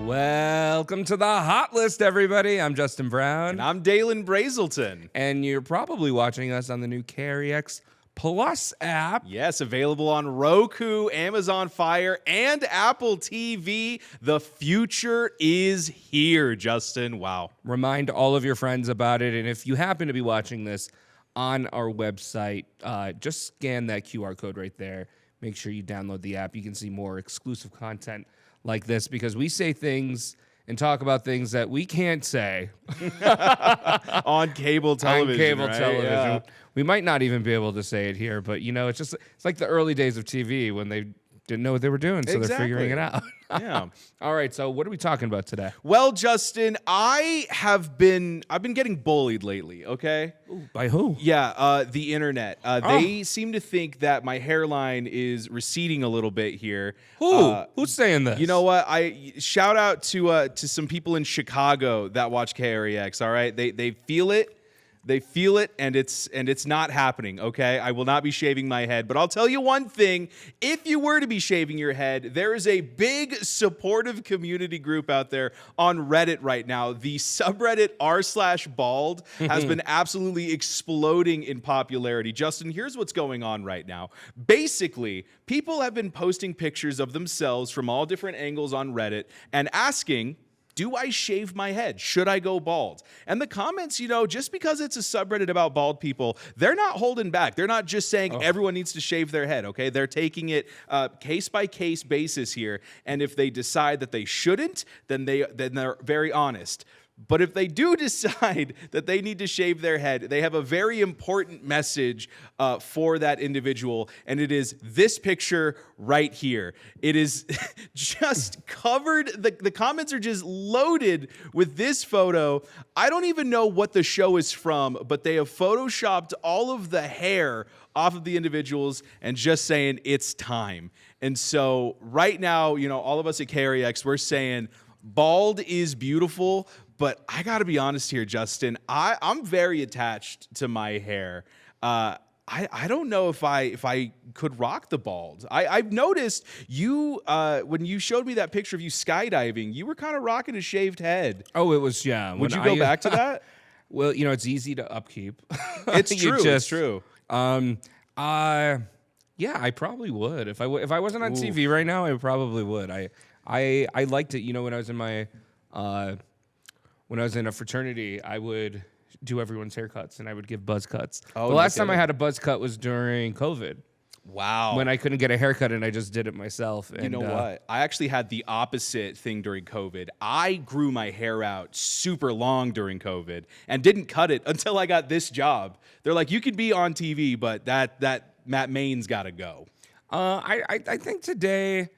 Welcome to the Hot List, everybody. I'm Justin Brown. And I'm Dalen Brazelton. And you're probably watching us on the new KREX Plus app. Yes, available on Roku, Amazon Fire, and Apple TV. The future is here, Justin. Wow. Remind all of your friends about it. And if you happen to be watching this on our website, just scan that QR code right there. Make sure you download the app. You can see more exclusive content like this because we say things and talk about things that we can't say on cable television. On cable right? television. Yeah. We might not even be able to say it here, but it's like the early days of TV when they didn't know what they were doing, so they're figuring it out. Yeah. All right, so what are we talking about today? Well, Justin, I've been getting bullied lately, okay? Ooh, by who? Yeah, the internet. They seem to think that my hairline is receding a little bit here. Who? Who's saying this? You know what? I shout out to some people in Chicago that watch KREX, all right? They feel it. They feel it, and it's not happening, okay? I will not be shaving my head, but I'll tell you one thing. If you were to be shaving your head, there is a big supportive community group out there on Reddit right now. The subreddit r/bald has been absolutely exploding in popularity. Justin, here's what's going on right now. Basically, people have been posting pictures of themselves from all different angles on Reddit and asking, do I shave my head? Should I go bald? And the comments, just because it's a subreddit about bald people, they're not holding back. They're not just saying everyone needs to shave their head, okay? They're taking it case-by-case basis here. And if they decide that they shouldn't, then they're very honest. But if they do decide that they need to shave their head, they have a very important message for that individual, and it is this picture right here. It is just covered. The comments are just loaded with this photo. I don't even know what the show is from, but they have photoshopped all of the hair off of the individuals and just saying it's time. And so right now, all of us at KREX, we're saying bald is beautiful. But I got to be honest here, Justin. I'm very attached to my hair. I don't know if I could rock the bald. I've noticed you when you showed me that picture of you skydiving, you were kind of rocking a shaved head. Oh, it was, yeah. Would you go back to that? Well, it's easy to upkeep. It's true. It's true. Yeah, I probably would. If I wasn't on TV right now, I probably would. I liked it. When I was in my when I was in a fraternity, I would do everyone's haircuts, and I would give buzz cuts. Oh, the last time I had a buzz cut was during COVID. Wow. When I couldn't get a haircut, and I just did it myself. And, you know what? I actually had the opposite thing during COVID. I grew my hair out super long during COVID and didn't cut it until I got this job. They're like, you could be on TV, but that Matt Main's got to go. I think today,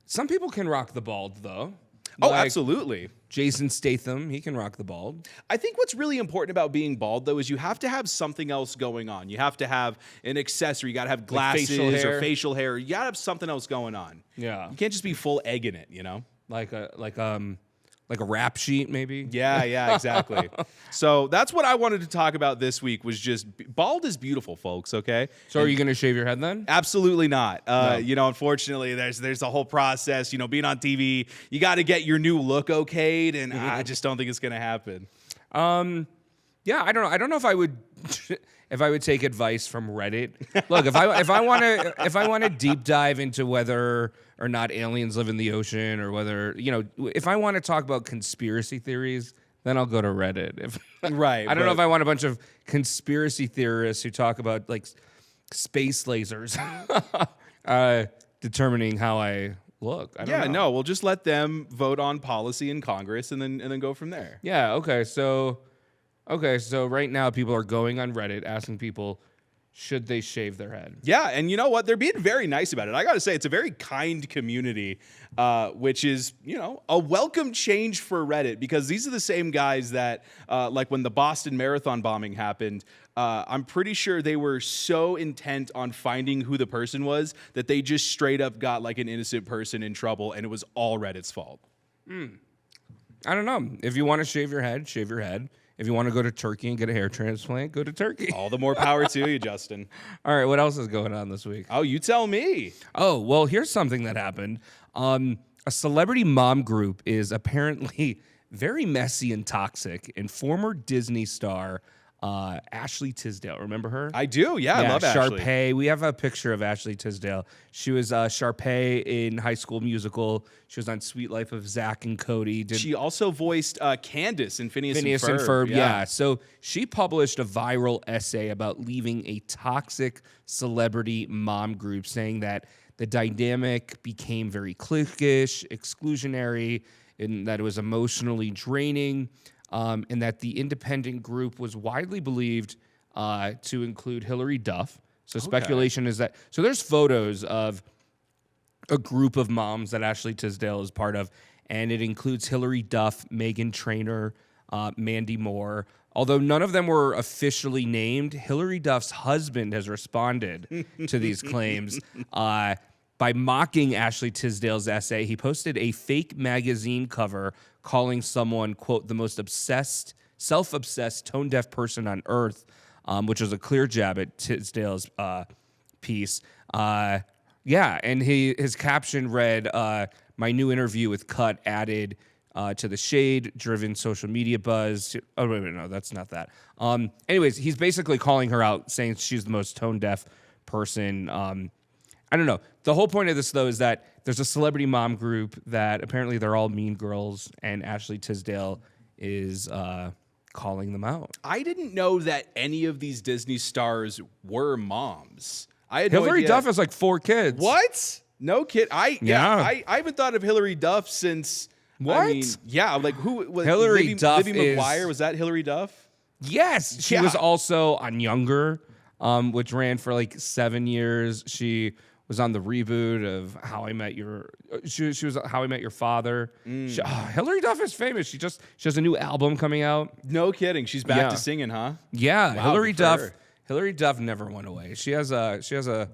some people can rock the bald, though. Oh, absolutely. Jason Statham, he can rock the bald. I think what's really important about being bald, though, is you have to have something else going on. You have to have an accessory. You got to have glasses or facial hair. You got to have something else going on. Yeah. You can't just be full egg in it, Like a rap sheet, maybe? Yeah, exactly. So that's what I wanted to talk about this week was just bald is beautiful, folks, okay? So are you going to shave your head then? Absolutely not. No. Unfortunately, there's a whole process. Being on TV, you got to get your new look okayed, and I just don't think it's going to happen. Yeah, I don't know. I don't know if I would if I would take advice from Reddit. Look, if I want to deep dive into whether or not aliens live in the ocean, or whether if I want to talk about conspiracy theories, then I'll go to Reddit. Right. I don't know if I want a bunch of conspiracy theorists who talk about like space lasers determining how I look. I don't know. We'll just let them vote on policy in Congress and then go from there. Yeah. Okay. So right now people are going on Reddit asking people, should they shave their head? Yeah, and you know what? They're being very nice about it. I got to say, it's a very kind community, which is, a welcome change for Reddit, because these are the same guys that, like when the Boston Marathon bombing happened, I'm pretty sure they were so intent on finding who the person was that they just straight up got like an innocent person in trouble, and it was all Reddit's fault. I don't know. If you want to shave your head, shave your head. If you want to go to Turkey and get a hair transplant, go to Turkey. All the more power to you, Justin. All right, what else is going on this week? Oh, you tell me. Oh, well, here's something that happened. a celebrity mom group is apparently very messy and toxic, and former Disney star Ashley Tisdale. Remember her? I do. Yeah, I love Ashley. Sharpay. We have a picture of Ashley Tisdale. She was Sharpay in High School Musical. She was on Sweet Life of Zach and Cody. She also voiced Candace in Phineas and Ferb. Yeah. Yeah. So she published a viral essay about leaving a toxic celebrity mom group, saying that the dynamic became very cliquish, exclusionary, and that it was emotionally draining. And that the independent group was widely believed to include Hillary Duff. So speculation is that, so there's photos of a group of moms that Ashley Tisdale is part of, and it includes Hillary Duff, Meghan Trainor, Mandy Moore. Although none of them were officially named, Hillary Duff's husband has responded to these claims by mocking Ashley Tisdale's essay. He posted a fake magazine cover calling someone, quote, the most obsessed, self-obsessed, tone-deaf person on earth, which was a clear jab at Tisdale's piece. Yeah, and his caption read, my new interview with Cut added to the shade-driven social media buzz. Oh, wait, no, that's not that. Anyways, he's basically calling her out, saying she's the most tone-deaf person. I don't know. The whole point of this, though, is that there's a celebrity mom group that apparently they're all mean girls, and Ashley Tisdale is calling them out. I didn't know that any of these Disney stars were moms. I had Hillary no idea. Duff has like 4 kids. What? No kid. I haven't thought of Hillary Duff since. What? I mean, yeah, like who? Was Hillary Duff Libby McGuire, was that Hillary Duff? Yes, she was also on Younger, which ran for like 7 years. She was on the reboot of How I Met Your. She was How I Met Your Father. Hillary Duff is famous. She has a new album coming out. No kidding. She's back to singing, huh? Yeah, Wow, Hillary good for Duff. her. Hillary Duff never went away. She has a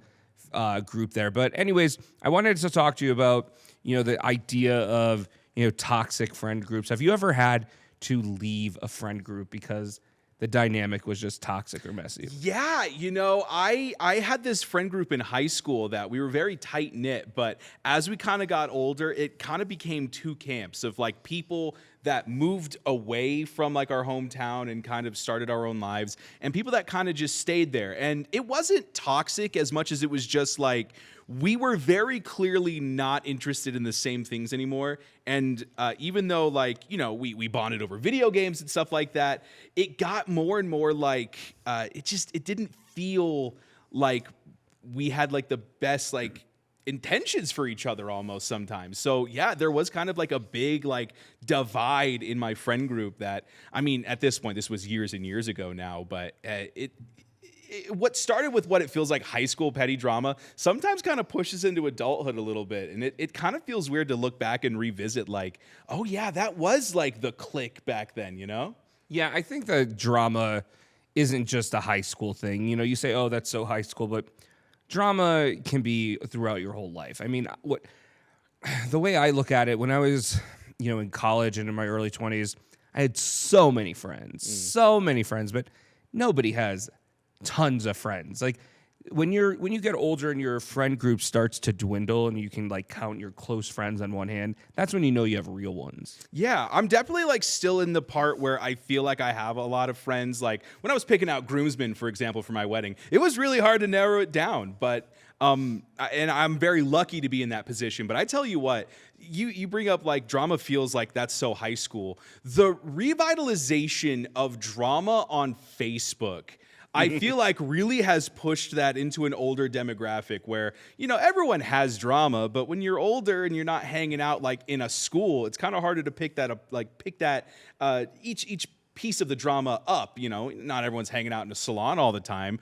group there. But anyways, I wanted to talk to you about the idea of toxic friend groups. Have you ever had to leave a friend group because the dynamic was just toxic or messy? Yeah, I had this friend group in high school that we were very tight knit, but as we kind of got older, it kind of became 2 camps of like people that moved away from like our hometown and kind of started our own lives, and people that kind of just stayed there. And it wasn't toxic as much as it was just like we were very clearly not interested in the same things anymore. And even though we bonded over video games and stuff like that, it got more and more like it didn't feel like we had like the best like intentions for each other almost sometimes. So yeah, there was kind of like a big like divide in my friend group that, I mean, at this point, this was years and years ago now, but what started with what it feels like high school petty drama sometimes kind of pushes into adulthood a little bit. And it kind of feels weird to look back and revisit like, oh yeah, that was like the clique back then, Yeah, I think the drama isn't just a high school thing. You say, oh, that's so high school, but drama can be throughout your whole life. I mean, the way I look at it, when I was, in college and in my early 20s, I had so many friends, but nobody has tons of friends. Like when you get older and your friend group starts to dwindle and you can like count your close friends on one hand, that's when you know you have real ones. Yeah, I'm definitely like still in the part where I feel like I have a lot of friends. Like when I was picking out groomsmen, for example, for my wedding, it was really hard to narrow it down. But and I'm very lucky to be in that position. But I tell you what, you bring up like drama feels like that's so high school. The revitalization of drama on Facebook, I feel like really has pushed that into an older demographic where, everyone has drama, but when you're older and you're not hanging out like in a school, it's kind of harder to pick that up, each piece of the drama up. Not everyone's hanging out in a salon all the time.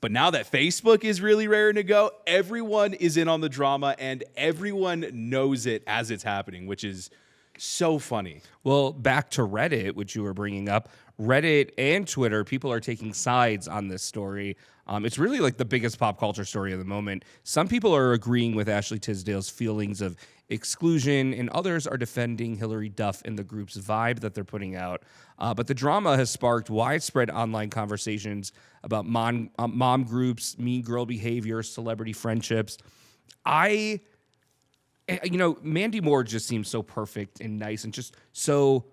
But now that Facebook is really raring to go, everyone is in on the drama and everyone knows it as it's happening, which is so funny. Well, back to Reddit, which you were bringing up. Reddit and Twitter, people are taking sides on this story. It's really like the biggest pop culture story of the moment. Some people are agreeing with Ashley Tisdale's feelings of exclusion, and others are defending Hillary Duff and the group's vibe that they're putting out. But the drama has sparked widespread online conversations about mom groups, mean girl behavior, celebrity friendships. I Mandy Moore just seems so perfect and nice and just so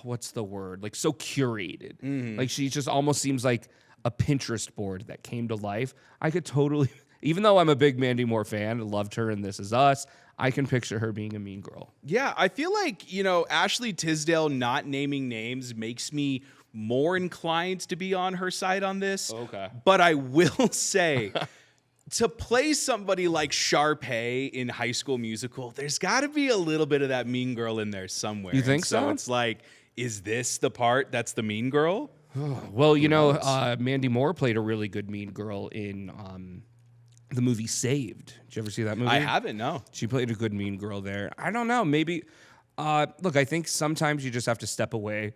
what's the word? Like so curated. Like she just almost seems like a Pinterest board that came to life. I could totally, even though I'm a big Mandy Moore fan, loved her in This Is Us, I can picture her being a mean girl. Yeah, I feel like, Ashley Tisdale not naming names makes me more inclined to be on her side on this. Okay. But I will say, to play somebody like Sharpay in High School Musical, there's got to be a little bit of that mean girl in there somewhere. You think And so? It's like, is this the part that's the mean girl? Well, Mandy Moore played a really good mean girl in the movie Saved. Did you ever see that movie? I haven't, no. She played a good mean girl there. I don't know. Maybe. Look, I think sometimes you just have to step away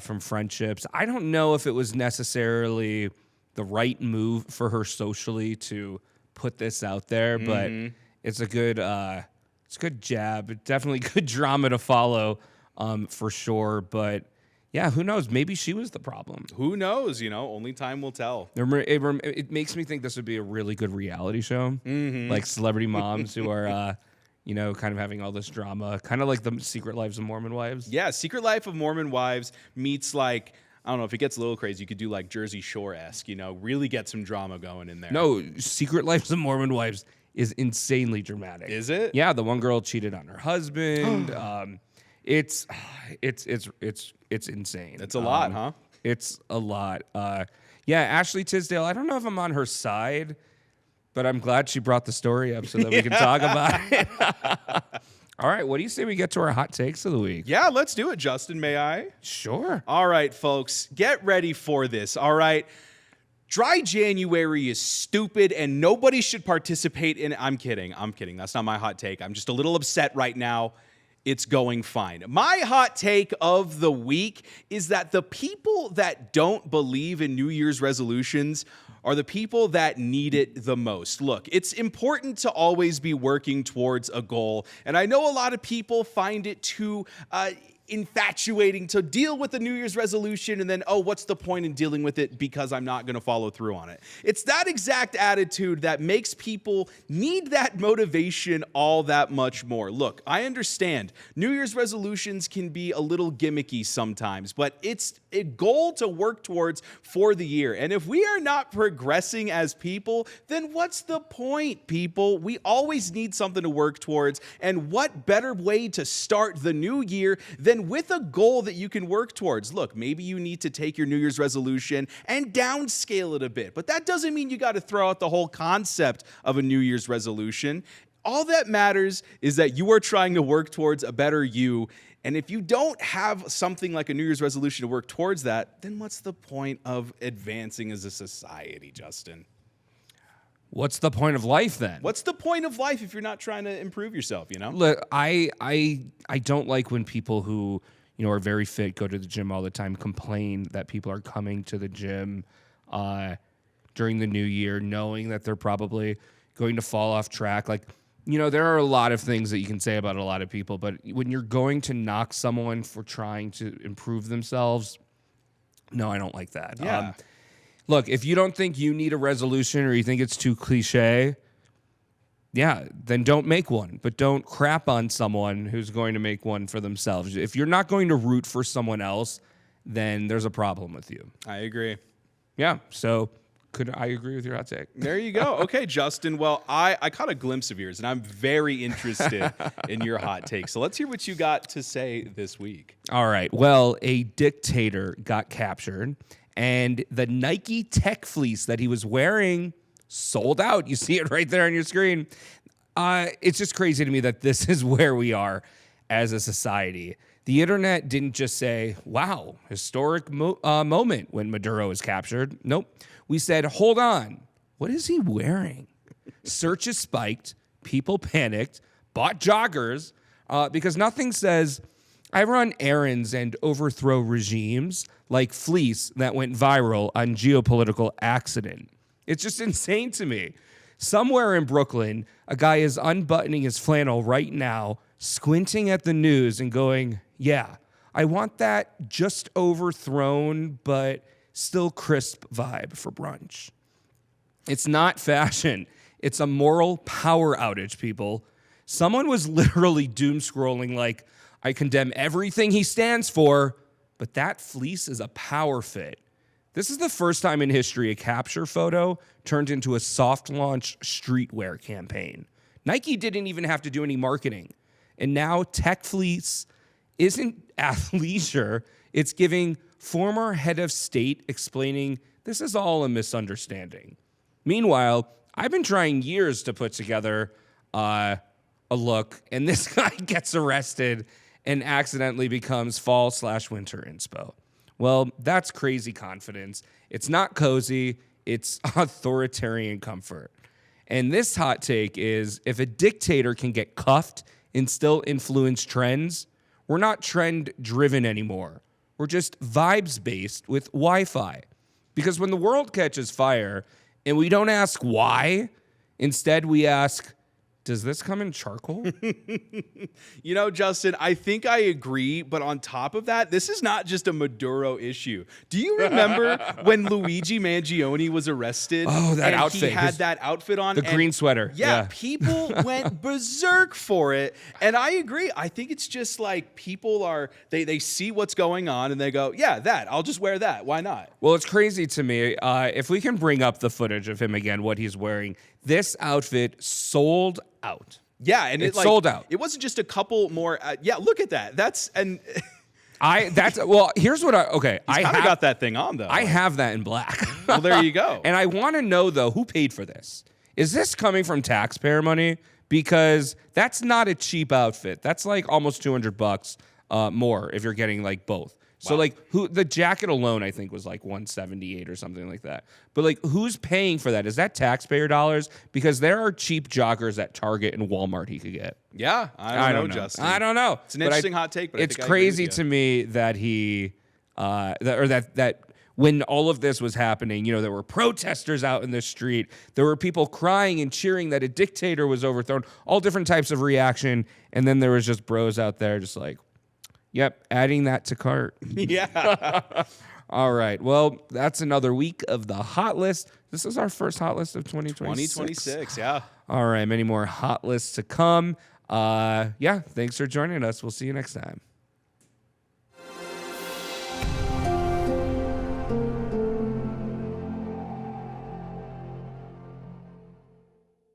from friendships. I don't know if it was necessarily the right move for her socially to put this out there, but it's a good jab. Definitely good drama to follow, for sure. But yeah, who knows? Maybe she was the problem. Who knows? Only time will tell. It makes me think this would be a really good reality show, like Celebrity Moms, who are, kind of having all this drama, kind of like the Secret Lives of Mormon Wives. Yeah, Secret Life of Mormon Wives meets like, I don't know, if it gets a little crazy, you could do like Jersey Shore-esque, really get some drama going in there. No, Secret Lives of Mormon Wives is insanely dramatic. Is it? Yeah, the one girl cheated on her husband. It's insane. It's a lot, huh? It's a lot. Yeah, Ashley Tisdale, I don't know if I'm on her side, but I'm glad she brought the story up so that we can talk about it. All right, what do you say we get to our hot takes of the week? Yeah, let's do it, Justin. May I? Sure. All right, folks, get ready for this. All right. Dry January is stupid and nobody should participate in it. I'm kidding. That's not my hot take. I'm just a little upset right now. It's going fine. My hot take of the week is that the people that don't believe in New Year's resolutions are the people that need it the most. Look, it's important to always be working towards a goal. And I know a lot of people find it too infatuating to deal with the New Year's resolution and then, oh, what's the point in dealing with it because I'm not going to follow through on it. It's that exact attitude that makes people need that motivation all that much more. Look, I understand New Year's resolutions can be a little gimmicky sometimes, but it's a goal to work towards for the year. And if we are not progressing as people, then what's the point, people? We always need something to work towards. And what better way to start the new year than with a goal that you can work towards? Look, maybe you need to take your New Year's resolution and downscale it a bit, but that doesn't mean you got to throw out the whole concept of a New Year's resolution. All that matters is that you are trying to work towards a better you. And if you don't have something like a New Year's resolution to work towards that, then what's the point of advancing as a society, Justin? What's the point of life then? What's the point of life if you're not trying to improve yourself, Look, I don't like when people who, are very fit, go to the gym all the time, complain that people are coming to the gym during the new year, knowing that they're probably going to fall off track. Like, there are a lot of things that you can say about a lot of people, but when you're going to knock someone for trying to improve themselves, no, I don't like that. Yeah. Look, if you don't think you need a resolution or you think it's too cliche, yeah, then don't make one. But don't crap on someone who's going to make one for themselves. If you're not going to root for someone else, then there's a problem with you. I agree. Yeah, so could I agree with your hot take? There you go. Okay, Justin. Well, I caught a glimpse of yours, and I'm very interested in your hot take. So let's hear what you got to say this week. All right. Well, a dictator got captured, and the Nike Tech fleece that he was wearing sold out. You see it right there on your screen. It's just crazy to me that this is where we are as a society. The internet didn't just say, wow, historic moment when Maduro is captured. Nope. We said, hold on, what is he wearing? Searches spiked, people panicked, bought joggers, because nothing says, I run errands and overthrow regimes like fleece that went viral on geopolitical accident. It's just insane to me. Somewhere in Brooklyn, a guy is unbuttoning his flannel right now, squinting at the news and going, yeah, I want that just overthrown, but still crisp vibe for brunch. It's not fashion. It's a moral power outage, people. Someone was literally doom scrolling like, I condemn everything he stands for, but that fleece is a power fit. This is the first time in history a capture photo turned into a soft launch streetwear campaign. Nike didn't even have to do any marketing. And now Tech Fleece isn't athleisure. It's giving former head of state explaining this is all a misunderstanding. Meanwhile, I've been trying years to put together a look, and this guy gets arrested and accidentally becomes fall/winter inspo. Well, that's crazy confidence. It's not cozy. It's authoritarian comfort. And this hot take is if a dictator can get cuffed and still influence trends, we're not trend driven anymore. We're just vibes based with Wi-Fi. Because when the world catches fire and we don't ask why, instead we ask, does this come in charcoal? You know, Justin, I think I agree. But on top of that, this is not just a Maduro issue. Do you remember when Luigi Mangione was arrested? Oh, that and outfit. He had that outfit on. The green sweater. Yeah, people went berserk for it. And I agree. I think it's just like people are, they see what's going on and they go, yeah, that. I'll just wear that. Why not? Well, it's crazy to me. If we can bring up the footage of him again, what he's wearing, this outfit sold out. Yeah, and it sold out. It wasn't just a couple more. Yeah, look at that. Here's what I got that thing on though. I have that in black. Well, there you go. And I want to know though, who paid for this? Is this coming from taxpayer money? Because that's not a cheap outfit. That's like almost $200 more if you're getting like both. So like the jacket alone I think was like $178 or something like that. But like who's paying for that? Is that taxpayer dollars? Because there are cheap joggers at Target and Walmart he could get. Yeah, I don't know, Justin. I don't know. It's an interesting hot take, but it's crazy to me that he that when all of this was happening, you know, there were protesters out in the street. There were people crying and cheering that a dictator was overthrown, all different types of reaction. And then there was just bros out there just like, yep, adding that to cart. Yeah. All right. Well, that's another week of the hot list. This is our first hot list of 2026. 2026, yeah. All right. Many more hot lists to come. Yeah, thanks for joining us. We'll see you next time.